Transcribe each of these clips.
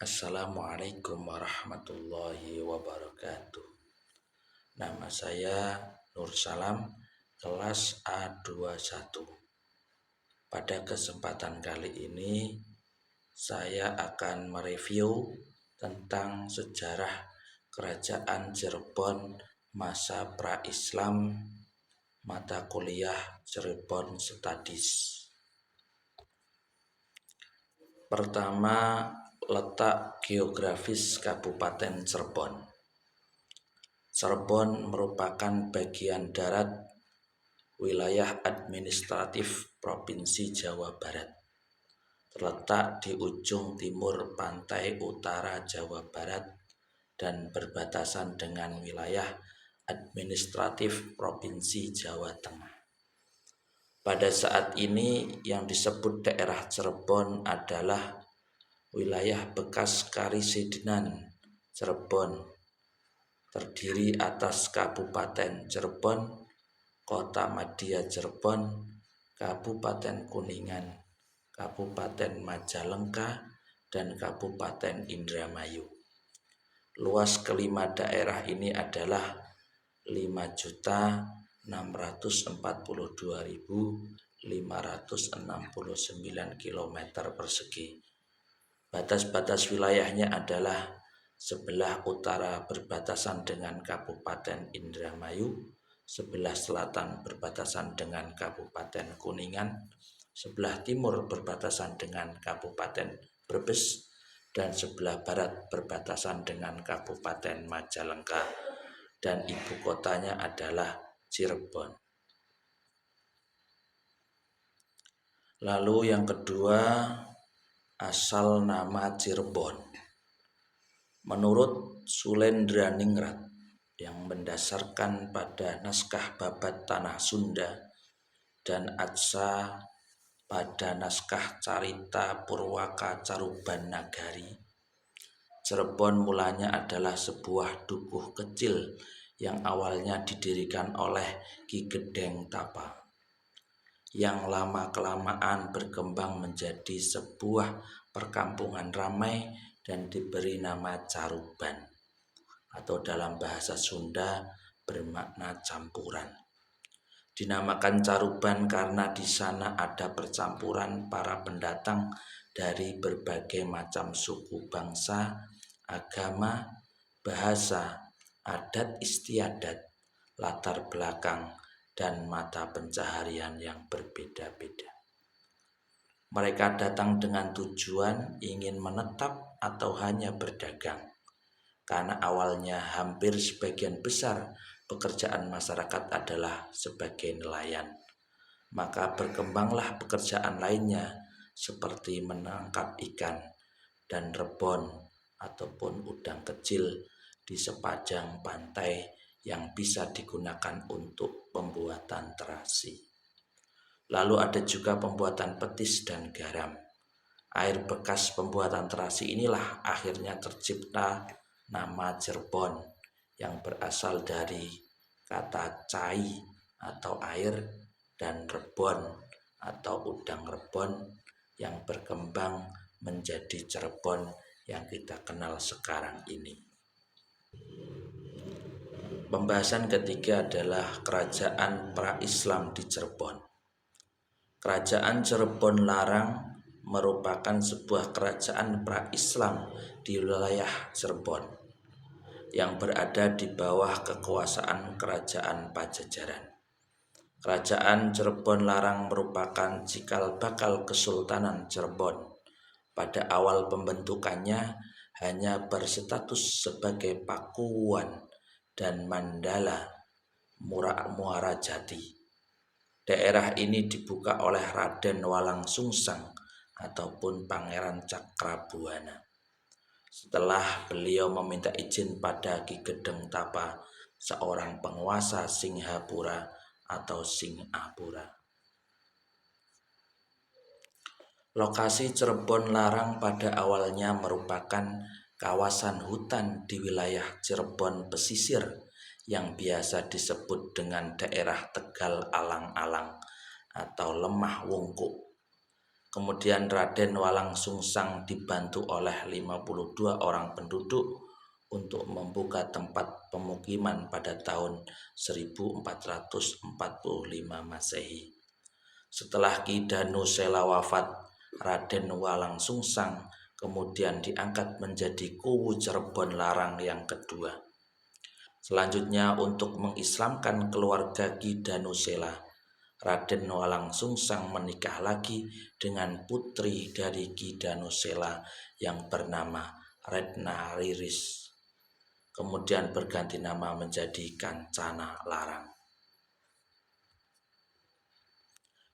Assalamualaikum warahmatullahi wabarakatuh. Nama saya Nur Salam, kelas A21. Pada kesempatan kali ini, saya akan mereview tentang sejarah Kerajaan Cirebon masa pra-Islam, mata kuliah Cirebon Studies. Pertama, letak geografis Kabupaten Cirebon. Cirebon merupakan bagian darat wilayah administratif Provinsi Jawa Barat. Terletak di ujung timur pantai utara Jawa Barat dan berbatasan dengan wilayah administratif Provinsi Jawa Tengah. Pada saat ini yang disebut daerah Cirebon adalah wilayah bekas Karisidenan Cirebon, terdiri atas Kabupaten Cirebon, Kota Madya Cirebon, Kabupaten Kuningan, Kabupaten Majalengka, dan Kabupaten Indramayu. Luas kelima daerah ini adalah 5.442.569 km persegi. Batas-batas wilayahnya adalah sebelah utara berbatasan dengan Kabupaten Indramayu, sebelah selatan berbatasan dengan Kabupaten Kuningan, sebelah timur berbatasan dengan Kabupaten Brebes, dan sebelah barat berbatasan dengan Kabupaten Majalengka, dan ibu kotanya adalah Cirebon. Lalu yang kedua, asal nama Cirebon. Menurut Sulendraningrat yang mendasarkan pada naskah Babat Tanah Sunda dan Atsa pada naskah Carita Purwaka Caruban Nagari, Cirebon mulanya adalah sebuah dukuh kecil yang awalnya didirikan oleh Ki Gedeng Tapa, yang lama-kelamaan berkembang menjadi sebuah perkampungan ramai dan diberi nama Caruban, atau dalam bahasa Sunda bermakna campuran. Dinamakan Caruban karena di sana ada percampuran para pendatang dari berbagai macam suku bangsa, agama, bahasa, adat istiadat, latar belakang, dan mata pencaharian yang berbeda-beda. Mereka datang dengan tujuan ingin menetap atau hanya berdagang. Karena awalnya hampir sebagian besar pekerjaan masyarakat adalah sebagai nelayan, maka berkembanglah pekerjaan lainnya seperti menangkap ikan dan rebon ataupun udang kecil di sepanjang pantai yang bisa digunakan untuk pembuatan terasi. Lalu ada juga pembuatan petis dan garam. Air bekas pembuatan terasi inilah akhirnya tercipta nama Cirebon yang berasal dari kata cai atau air dan rebon atau udang rebon yang berkembang menjadi Cirebon yang kita kenal sekarang ini. Pembahasan ketiga adalah Kerajaan pra-Islam di Cirebon. Kerajaan Cirebon Larang merupakan sebuah kerajaan pra-Islam di wilayah Cirebon yang berada di bawah kekuasaan Kerajaan Pajajaran. Kerajaan Cirebon Larang merupakan cikal bakal Kesultanan Cirebon. Pada awal pembentukannya hanya berstatus sebagai Pakuwon dan Mandala Muara Jati. Daerah ini dibuka oleh Raden Walang Sungsang ataupun Pangeran Cakrabuana setelah beliau meminta izin pada Ki Gedeng Tapa, seorang penguasa Singhapura atau Singapura. Lokasi Cirebon Larang pada awalnya merupakan kawasan hutan di wilayah Cirebon pesisir yang biasa disebut dengan daerah Tegal Alang-Alang atau Lemah Wungkuk. Kemudian Raden Walang Sungsang dibantu oleh 52 orang penduduk untuk membuka tempat pemukiman pada tahun 1445 Masehi. Setelah Ki Danusela wafat, Raden Walang Sungsang kemudian diangkat menjadi Kuwu Cirebon Larang yang kedua. Selanjutnya untuk mengislamkan keluarga Ki Danusela, Raden Walang Sungsang menikah lagi dengan putri dari Ki Danusela yang bernama Retna Riris. Kemudian berganti nama menjadi Kancana Larang.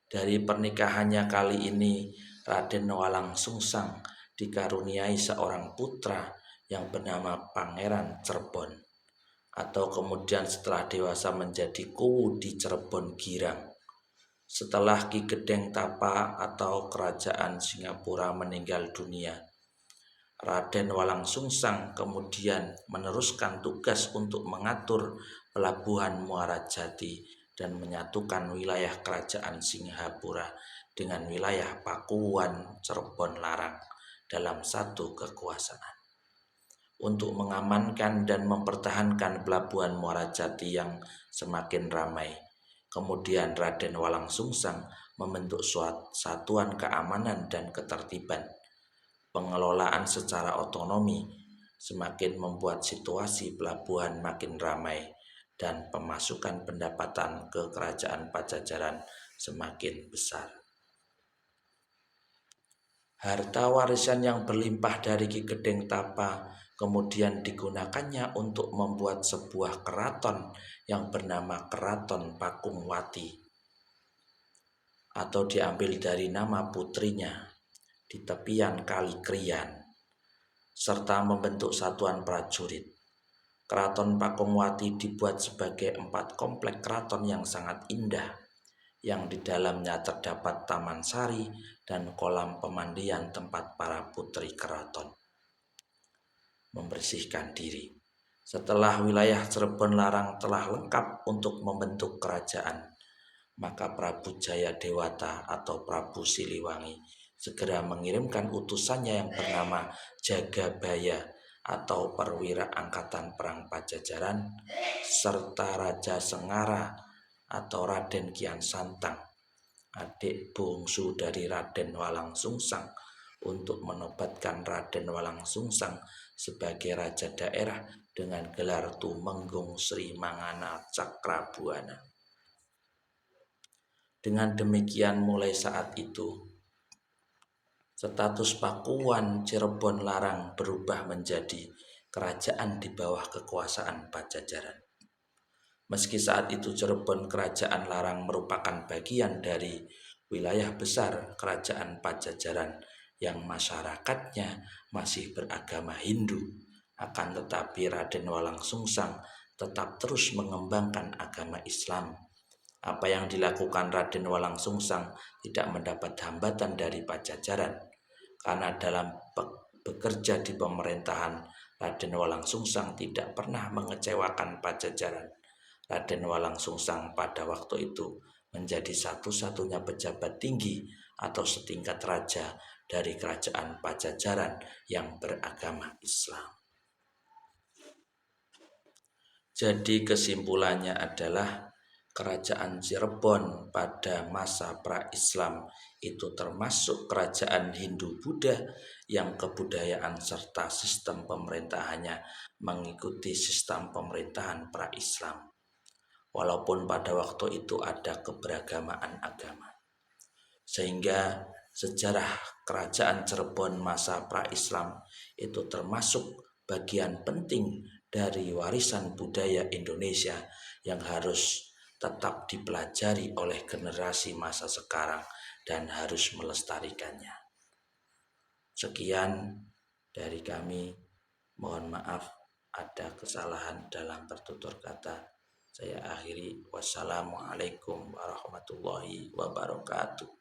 Dari pernikahannya kali ini, Raden Walang Sungsang dikaruniai seorang putra yang bernama Pangeran Cirebon, atau kemudian setelah dewasa menjadi Kuwu di Cirebon Girang. Setelah Ki Gedeng Tapa atau Kerajaan Singapura meninggal dunia, Raden Walang Sungsang kemudian meneruskan tugas untuk mengatur pelabuhan Muara Jati dan menyatukan wilayah Kerajaan Singapura dengan wilayah Pakuwon Cirebon Larang dalam satu kekuasaan. Untuk mengamankan dan mempertahankan pelabuhan Muara Jati yang semakin ramai, kemudian Raden Walang Sungsang membentuk satuan keamanan dan ketertiban. Pengelolaan secara otonomi semakin membuat situasi pelabuhan makin ramai dan pemasukan pendapatan ke kerajaan Pajajaran semakin besar. Harta warisan yang berlimpah dari Ki Gedeng Tapa kemudian digunakannya untuk membuat sebuah keraton yang bernama Keraton Pakungwati, atau diambil dari nama putrinya, di tepian Kali Krian, serta membentuk satuan prajurit. Keraton Pakungwati dibuat sebagai 4 komplek keraton yang sangat indah, yang di dalamnya terdapat taman sari dan kolam pemandian tempat para putri keraton membersihkan diri. Setelah wilayah Cirebon Larang telah lengkap untuk membentuk kerajaan, maka Prabu Jayadewata atau Prabu Siliwangi segera mengirimkan utusannya yang bernama Jagabaya atau perwira angkatan perang Pajajaran, serta Raja Sengara atau Raden Kian Santang, adik bungsu dari Raden Walang Sungsang, untuk menobatkan Raden Walang Sungsang sebagai raja daerah dengan gelar Tumenggung Sri Mangana Cakrabuana. Dengan demikian mulai saat itu, status Pakuwon Cirebon Larang berubah menjadi kerajaan di bawah kekuasaan Pajajaran. Meski saat itu Cirebon Kerajaan Larang merupakan bagian dari wilayah besar Kerajaan Pajajaran yang masyarakatnya masih beragama Hindu, akan tetapi Raden Walang Sungsang tetap terus mengembangkan agama Islam. Apa yang dilakukan Raden Walang Sungsang tidak mendapat hambatan dari Pajajaran, karena dalam bekerja di pemerintahan, Raden Walang Sungsang tidak pernah mengecewakan Pajajaran. Raden Walang Sungsang pada waktu itu menjadi satu-satunya pejabat tinggi atau setingkat raja dari kerajaan Pajajaran yang beragama Islam. Jadi kesimpulannya adalah kerajaan Cirebon pada masa pra-Islam itu termasuk kerajaan Hindu-Buddha yang kebudayaan serta sistem pemerintahannya mengikuti sistem pemerintahan pra-Islam. Walaupun pada waktu itu ada keberagamaan agama. Sehingga sejarah kerajaan Cirebon masa pra-Islam itu termasuk bagian penting dari warisan budaya Indonesia yang harus tetap dipelajari oleh generasi masa sekarang dan harus melestarikannya. Sekian dari kami, mohon maaf ada kesalahan dalam bertutur kata. Saya akhiri, wassalamualaikum warahmatullahi wabarakatuh.